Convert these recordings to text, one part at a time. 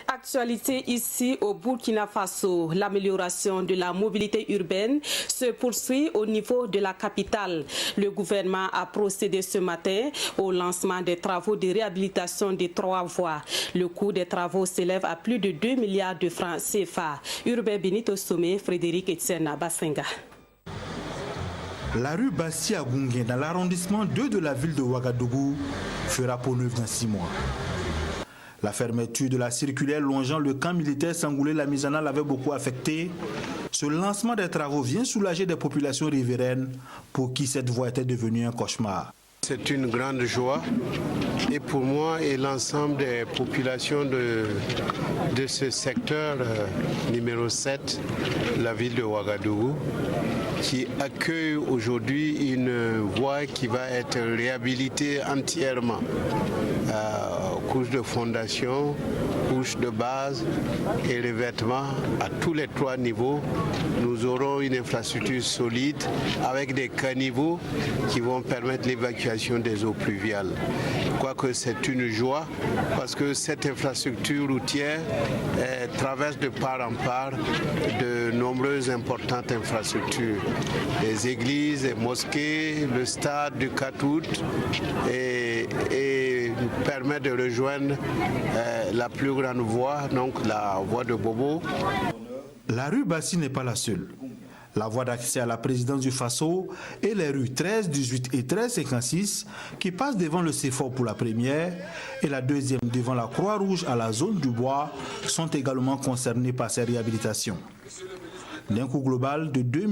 Actualité ici au Burkina Faso, l'amélioration de la mobilité urbaine se poursuit au niveau de la capitale. Le gouvernement a procédé ce matin au lancement des travaux de réhabilitation des 3 voies. Le coût des travaux s'élève à plus de 2 milliards de francs CFA. Urbain Benito Sommet, Frédéric Etienne Basenga. La rue Bassi à Gunguin, dans l'arrondissement 2 de la ville de Ouagadougou, fera peau neuve dans 6 mois. La fermeture de la circulaire longeant le camp militaire Sangoulé-la-Mise-en-Œuvre l'avait beaucoup affecté. Ce lancement des travaux vient soulager des populations riveraines pour qui cette voie était devenue un cauchemar. C'est une grande joie et pour moi et l'ensemble des populations de ce secteur numéro 7, la ville de Ouagadougou, qui accueille aujourd'hui une voie qui va être réhabilitée entièrement. Couche de fondation, couche de base et revêtement à tous les 3 niveaux. Nous aurons une infrastructure solide avec des caniveaux qui vont permettre l'évacuation des eaux pluviales. Quoique c'est une joie parce que cette infrastructure routière traverse de part en part de nombreuses importantes infrastructures. Les églises, les mosquées, le stade du 4 août et permet de rejoindre la plus grande voie, donc la voie de Bobo. La rue Bassi n'est pas la seule. La voie d'accès à la présidence du Faso et les rues 13, 18 et 1356 qui passent devant le CFOR pour la première et la deuxième devant la Croix-Rouge à la zone du bois sont également concernées par ces réhabilitations. D'un coût global de 2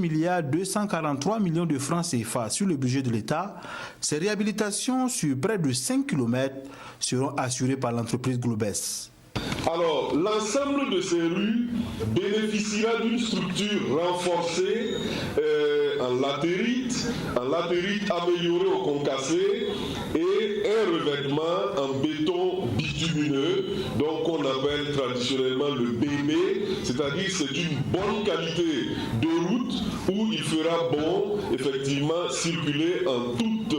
243 millions de francs CFA sur le budget de l'État, ces réhabilitations sur près de 5 km seront assurées par l'entreprise Globes. Alors, l'ensemble de ces rues bénéficiera d'une structure renforcée en latérite améliorée au concassé et un revêtement en béton bitumineux, donc on appelle traditionnellement le BB, c'est-à-dire c'est une bonne qualité de route où il fera bon effectivement circuler en toute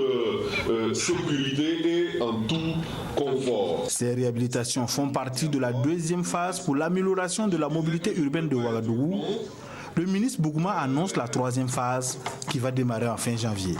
sécurité et en tout confort. Ces réhabilitations font partie de la deuxième phase pour l'amélioration de la mobilité urbaine de Ouagadougou. Le ministre Bougouma annonce la 3e phase qui va démarrer en fin janvier.